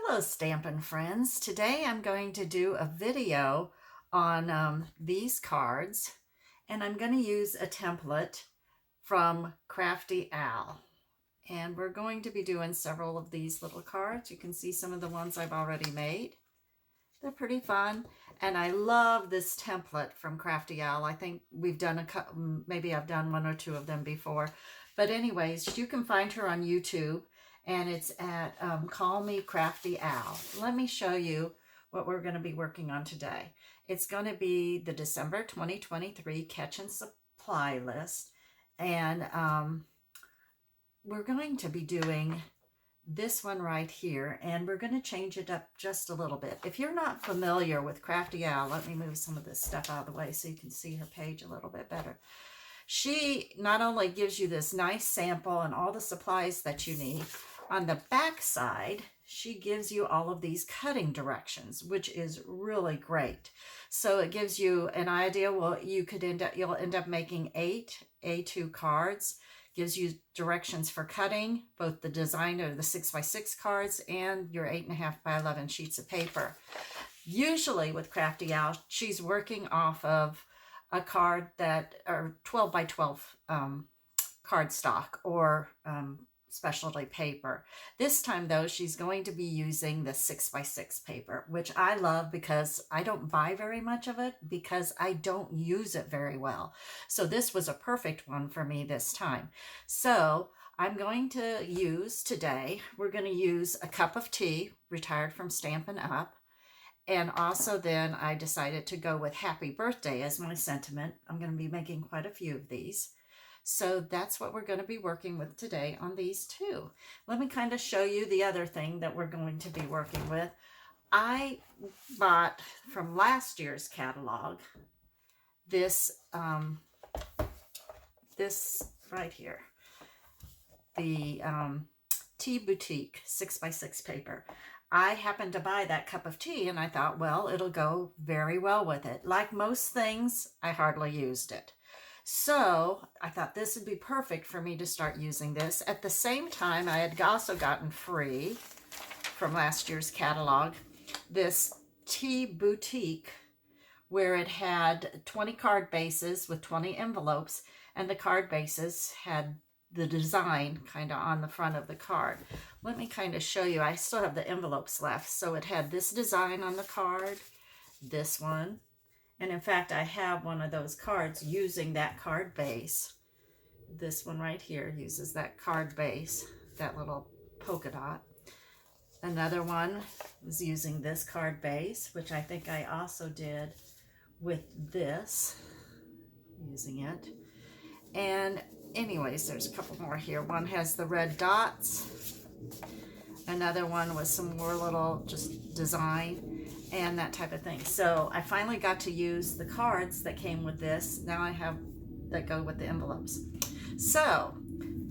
Hello, Stampin' Friends. Today I'm going to do a video on these cards, and I'm going to use a template from Crafty Al. And we're going to be doing several of these little cards. You can see some of the ones I've already made. They're pretty fun, and I love this template from Crafty Al. I think we've done a couple, maybe I've done one or two of them before. But anyways, you can find her on YouTube. And it's at Call Me Crafty Al. Let me show you what we're going to be working on today. It's going to be the December 2023 Catch and Supply list. And we're going to be doing this one right here. And we're going to change it up just a little bit. If you're not familiar with Crafty Al, let me move some of this stuff out of the way so you can see her page a little bit better. She not only gives you this nice sample and all the supplies that you need, on the back side, she gives you all of these cutting directions, which is really great. So it gives you an idea. Well, you'll end up making 8 A2 cards. Gives you directions for cutting, both the design of the 6x6 cards and your 8.5 by 11 sheets of paper. Usually with Crafty Al, she's working off of a card that are 12 by 12 cardstock or specialty paper. This time though, she's going to be using the 6x6 paper, which I love because I don't buy very much of it because I don't use it very well. So this was a perfect one for me this time. So I'm going to use today, we're going to use a cup of tea, retired from Stampin' Up. And also then I decided to go with happy birthday as my sentiment. I'm going to be making quite a few of these. So that's what we're going to be working with today on these two. Let me kind of show you the other thing that we're going to be working with. I bought from last year's catalog this, this right here, the Tea Boutique 6x6 paper. I happened to buy that cup of tea and I thought, well, it'll go very well with it. Like most things, I hardly used it. So I thought this would be perfect for me to start using this. At the same time, I had also gotten free from last year's catalog this Tea Boutique, where it had 20 card bases with 20 envelopes, and the card bases had the design kind of on the front of the card. Let me kind of show you. I still have the envelopes left. So it had this design on the card, this one. And in fact, I have one of those cards using that card base. This one right here uses that card base, that little polka dot. Another one was using this card base, which I think I also did with this, using it. And anyways, there's a couple more here. One has the red dots. Another one was some more little just design and that type of thing. So I finally got to use the cards that came with this. Now I have that go with the envelopes. So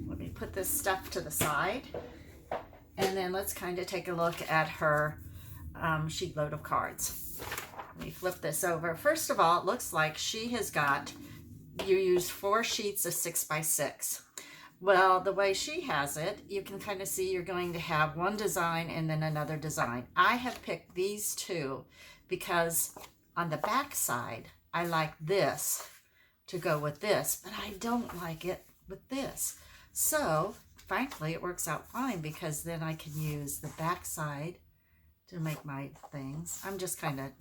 let me put this stuff to the side. And then let's kind of take a look at her sheet load of cards. Let me flip this over. First of all, it looks like she has got, you use 4 sheets of 6x6. Well, the way she has it, you can kind of see you're going to have one design and then another design. I have picked these two because on the back side, I like this to go with this, but I don't like it with this. So, frankly, it works out fine because then I can use the back side to make my things. I'm just kind of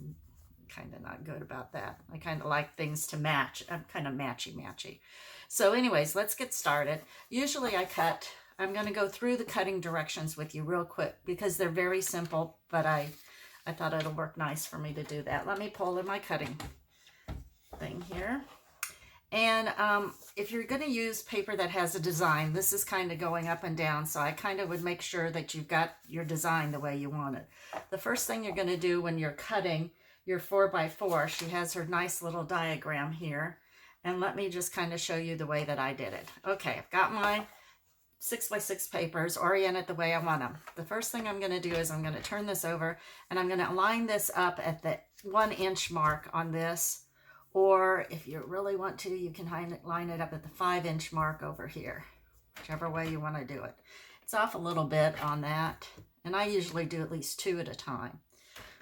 not good about that. I kind of like things to match. I'm kind of matchy-matchy. So anyways, let's get started. Usually I'm going to go through the cutting directions with you real quick because they're very simple, but I thought it'll work nice for me to do that. Let me pull in my cutting thing here. And if you're going to use paper that has a design, this is kind of going up and down, so I kind of would make sure that you've got your design the way you want it. The first thing you're going to do when you're cutting your 4x4, she has her nice little diagram here. And let me just kind of show you the way that I did it. Okay, I've got my 6x6 papers oriented the way I want them. The first thing I'm going to do is I'm going to turn this over and I'm going to line this up at the 1 inch mark on this. Or if you really want to, you can line it up at the 5 inch mark over here. Whichever way you want to do it. It's off a little bit on that. And I usually do at least 2 at a time.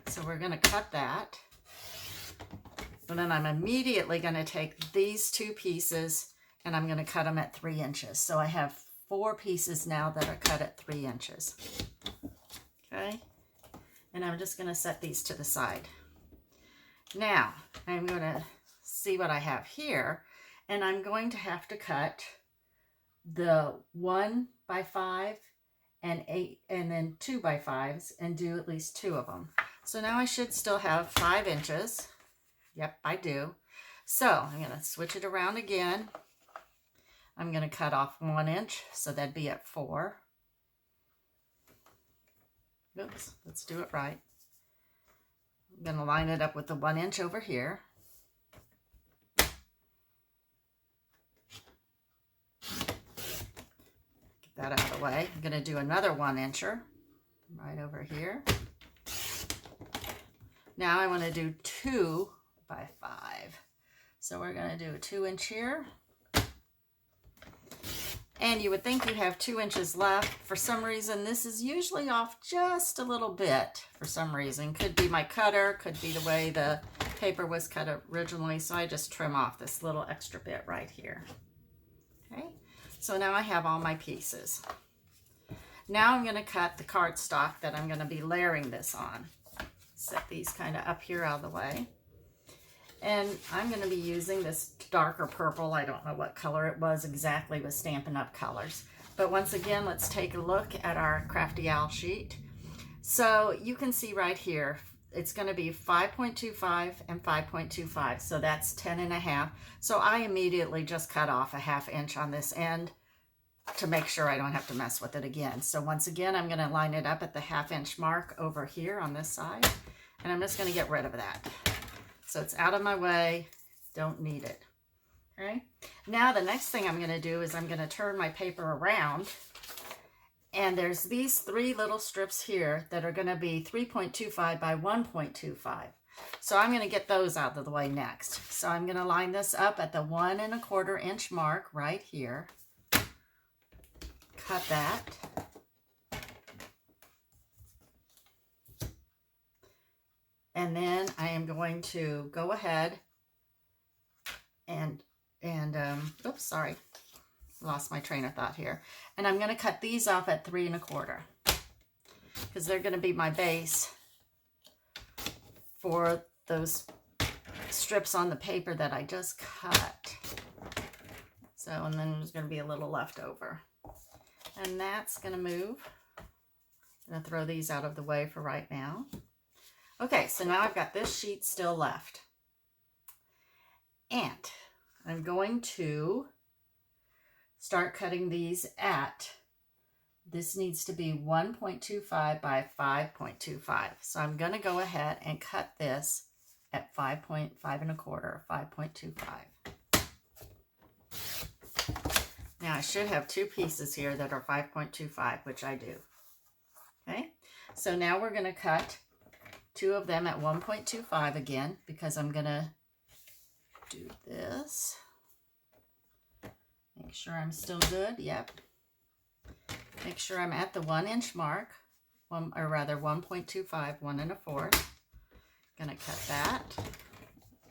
So we're going to cut that. And then I'm immediately going to take these 2 pieces and I'm going to cut them at 3 inches. So I have 4 pieces now that are cut at 3 inches. Okay. And I'm just going to set these to the side. Now I'm going to see what I have here. And I'm going to have to cut the 1 by 5 and 8 and then 2 by 5s and do at least 2 of them. So now I should still have 5 inches. Yep, I do. So I'm going to switch it around again. I'm going to cut off 1 inch, so that'd be at 4. Oops, let's do it right. I'm going to line it up with the 1 inch over here. Get that out of the way. I'm going to do another 1 incher right over here. Now I want to do 2 by 5. So we're going to do a 2 inch here. And you would think you have 2 inches left. For some reason, this is usually off just a little bit for some reason. Could be my cutter, could be the way the paper was cut originally. So I just trim off this little extra bit right here. Okay, so now I have all my pieces. Now I'm going to cut the cardstock that I'm going to be layering this on. Set these kind of up here out of the way. And I'm going to be using this darker purple. I don't know what color it was exactly with Stampin' Up! Colors. But once again, let's take a look at our Crafty Owl sheet. So you can see right here, it's going to be 5.25 and 5.25. So that's 10.5. So I immediately just cut off a 1/2 inch on this end to make sure I don't have to mess with it again. So once again, I'm going to line it up at the 1/2 inch mark over here on this side. And I'm just going to get rid of that. So it's out of my way, don't need it. Okay. Now the next thing I'm going to do is I'm going to turn my paper around. And there's these 3 little strips here that are going to be 3.25 by 1.25. So I'm going to get those out of the way next. So I'm going to line this up at the 1 1/4 inch mark right here. Cut that. And then I am going to go ahead and oops, sorry, lost my train of thought here. And I'm going to cut these off at 3 1/4 because they're going to be my base for those strips on the paper that I just cut. So, and then there's going to be a little left over. And that's going to move. I'm going to throw these out of the way for right now. Okay, so now I've got this sheet still left. And I'm going to start cutting these at, this needs to be 1.25 by 5.25. So I'm going to go ahead and cut this at 5.5 1/4, 5.25. Now I should have 2 pieces here that are 5.25, which I do. Okay, so now we're going to cut 2 of them at 1.25 again, because I'm going to do this. Make sure I'm still good. Yep. Make sure I'm at the 1 inch mark, or rather 1.25, 1 1/4. Going to cut that.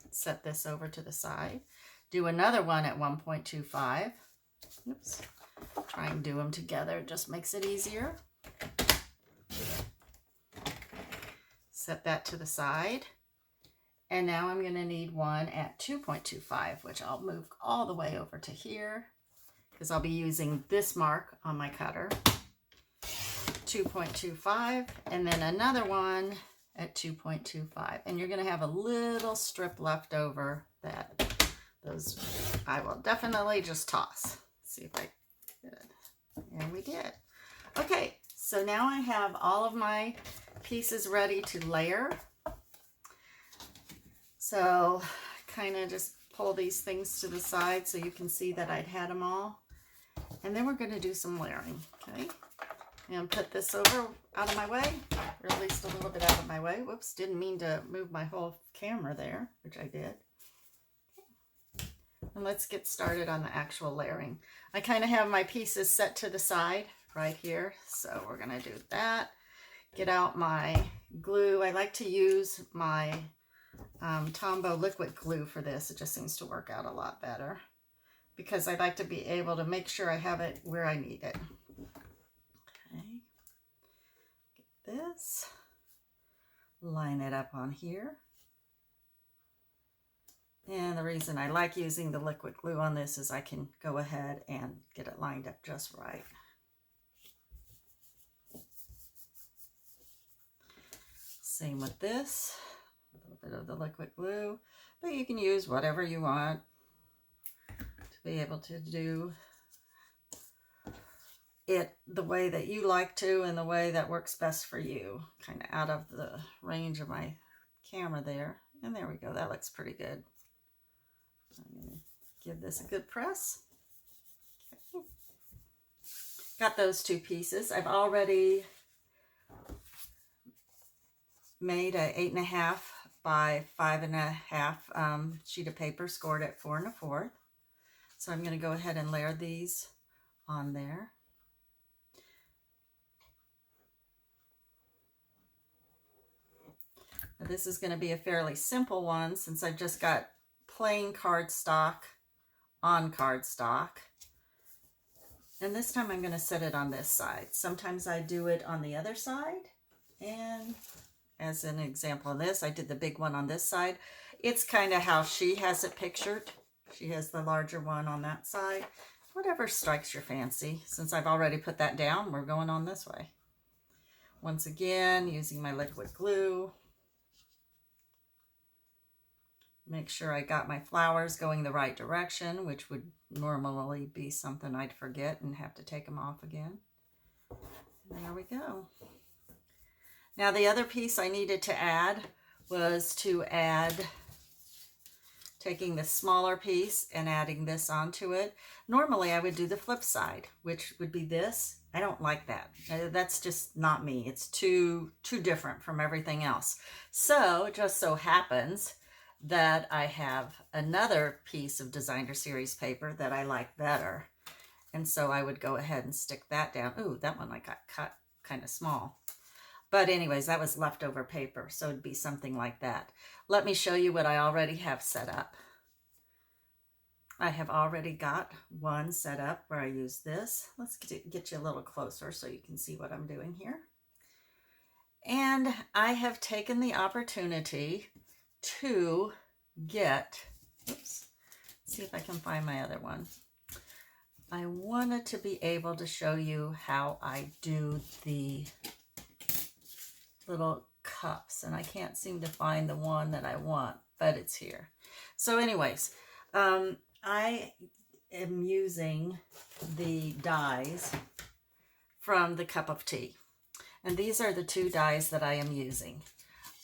Set this over to the side. Do another one at 1.25. Oops. Try and do them together. It just makes it easier. Set that to the side. And now I'm going to need one at 2.25, which I'll move all the way over to here because I'll be using this mark on my cutter. 2.25, and then another one at 2.25. And you're going to have a little strip left over that those I will definitely just toss. Let's see if I did. And we did. Okay, so now I have all of my pieces ready to layer. So kind of just pull these things to the side so you can see that I'd had them all. And then we're going to do some layering, okay? And put this over out of my way, or at least a little bit out of my way. Whoops, didn't mean to move my whole camera there, which I did. And let's get started on the actual layering. I kind of have my pieces set to the side right here, so we're going to do that. get out my glue. I like to use my Tombow liquid glue for this. It just seems to work out a lot better because I like to be able to make sure I have it where I need it. Okay, get this, line it up on here. And the reason I like using the liquid glue on this is I can go ahead and get it lined up just right. Same with this, a little bit of the liquid glue, but you can use whatever you want to be able to do it the way that you like to and the way that works best for you. Kind of out of the range of my camera there. And there we go, that looks pretty good. I'm going to give this a good press. Okay. Got those two pieces. I've already made a 8.5 by 5.5 sheet of paper, scored at 4 1/4. So I'm going to go ahead and layer these on there. Now this is going to be a fairly simple one since I've just got plain cardstock on cardstock. And this time I'm going to set it on this side. Sometimes I do it on the other side, and as an example of this, I did the big one on this side. It's kind of how she has it pictured. She has the larger one on that side. Whatever strikes your fancy. Since I've already put that down, we're going on this way. Once again, using my liquid glue. Make sure I got my flowers going the right direction, which would normally be something I'd forget and have to take them off again. And there we go. Now the other piece I needed to add was to add, taking the smaller piece and adding this onto it. Normally I would do the flip side, which would be this. I don't like that. That's just not me. It's too different from everything else. So it just so happens that I have another piece of Designer Series paper that I like better. And so I would go ahead and stick that down. Ooh, that one I got cut kind of small. But anyways, that was leftover paper, so it'd be something like that. Let me show you what I already have set up. I have already got one set up where I use this. Let's get you a little closer so you can see what I'm doing here. And I have taken the opportunity to get, oops, see if I can find my other one. I wanted to be able to show you how I do the little cups, and I can't seem to find the one that I want, but it's here. So anyways, I am using the dies from the cup of tea, and these are the two dies that I am using.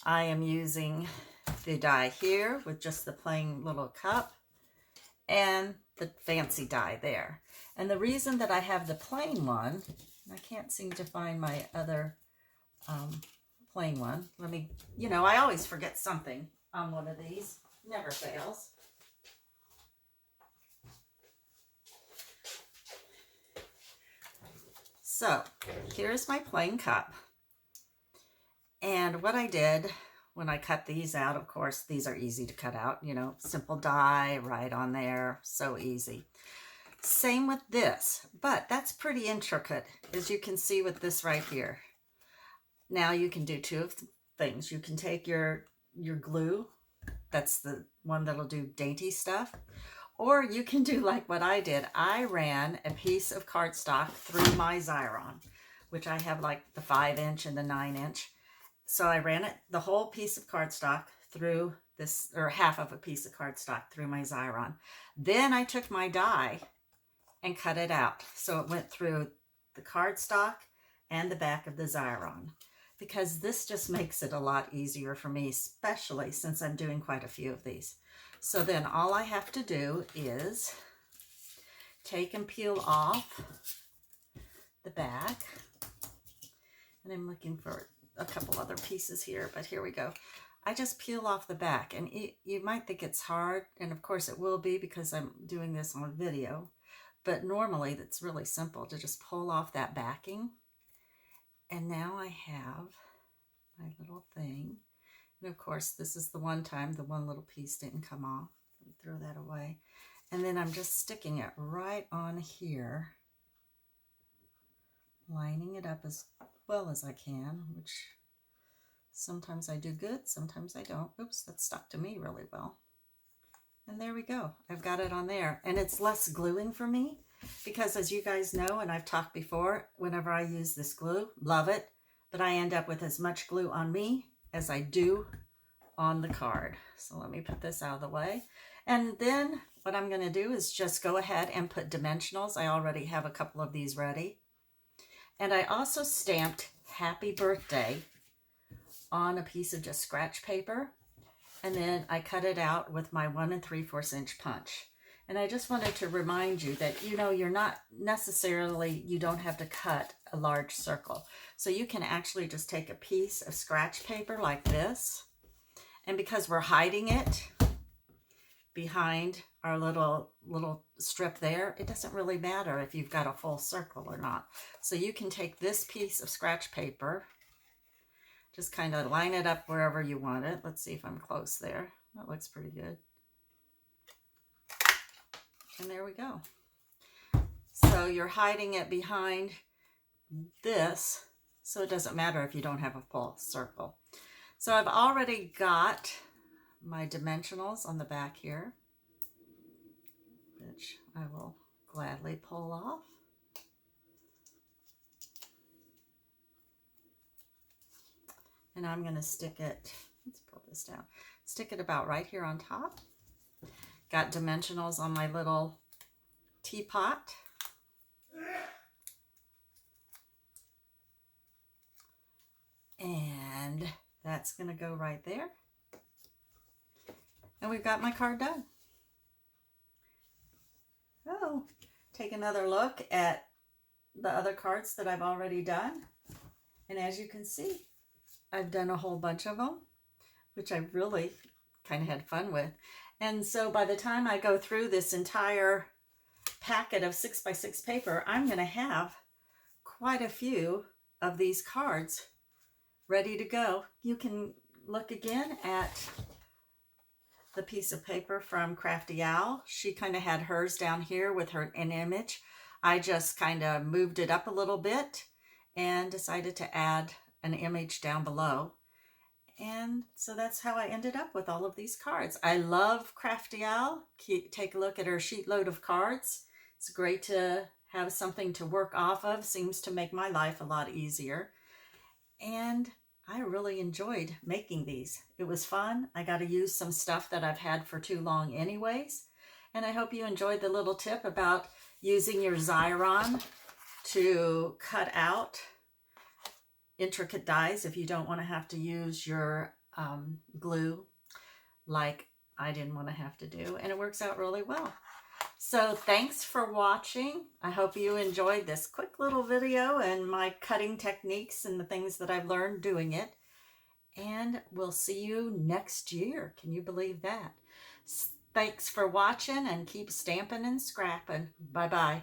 I am using the die here with just the plain little cup and the fancy die there. And the reason that I have the plain one, I can't seem to find my other plain one. Let me, I always forget something on one of these. Never fails. So here's my plain cup. And what I did when I cut these out, of course, these are easy to cut out, simple die right on there, so easy. Same with this, but that's pretty intricate, as you can see with this right here. Now you can do two of the things. You can take your glue, that's the one that'll do dainty stuff, or you can do like what I did. I ran a piece of cardstock through my Xyron, which I have like the 5-inch and the 9-inch. So I ran it, the whole piece of cardstock through this, or half of a piece of cardstock through my Xyron. Then I took my die and cut it out. So it went through the cardstock and the back of the Xyron, because this just makes it a lot easier for me, especially since I'm doing quite a few of these. So then all I have to do is take and peel off the back. And I'm looking for a couple other pieces here, but here we go. I just peel off the back, and you might think it's hard, and of course it will be because I'm doing this on video, but normally it's really simple to just pull off that backing And now I have my little thing. And of course, this is the one time the one little piece didn't come off. Throw that away. And then I'm just sticking it right on here, lining it up as well as I can, which sometimes I do good, sometimes I don't. Oops, that stuck to me really well. And there we go. I've got it on there. And it's less gluing for me because, as you guys know, and I've talked before, whenever I use this glue, love it, but I end up with as much glue on me as I do on the card. So let me put this out of the way. And then what I'm going to do is just go ahead and put dimensionals. I already have a couple of these ready. And I also stamped Happy Birthday on a piece of just scratch paper. And then I cut it out with my 1 3/4 inch punch. And I just wanted to remind you that, you know, you're not necessarily, you don't have to cut a large circle. So you can actually just take a piece of scratch paper like this. And because we're hiding it behind our little strip there, it doesn't really matter if you've got a full circle or not. So you can take this piece of scratch paper, just kind of line it up wherever you want it. Let's see if I'm close there. That looks pretty good. And there we go. So you're hiding it behind this, so it doesn't matter if you don't have a full circle. So I've already got my dimensionals on the back here, which I will gladly pull off. And I'm going to stick it, let's pull this down, stick it about right here on top. Got dimensionals on my little teapot. And that's going to go right there. And we've got my card done. Oh, take another look at the other cards that I've already done. And as you can see, I've done a whole bunch of them, which I really kind of had fun with. And so by the time I go through this entire packet of 6x6 paper, I'm going to have quite a few of these cards ready to go. You can look again at the piece of paper from Crafty Owl. She kind of had hers down here with an image. I just kind of moved it up a little bit and decided to add an image down below. And so that's how I ended up with all of these cards. I love Crafty Owl. Take a look at her sheet load of cards. It's great to have something to work off of. Seems to make my life a lot easier. And I really enjoyed making these. It was fun. I got to use some stuff that I've had for too long anyways. And I hope you enjoyed the little tip about using your Xyron to cut out intricate dies if you don't want to have to use your glue like I didn't want to have to do. And it works out really well. So thanks for watching. I hope you enjoyed this quick little video and my cutting techniques and the things that I've learned doing it. And we'll see you next year. Can you believe that? Thanks for watching and keep stamping and scrapping. Bye-bye.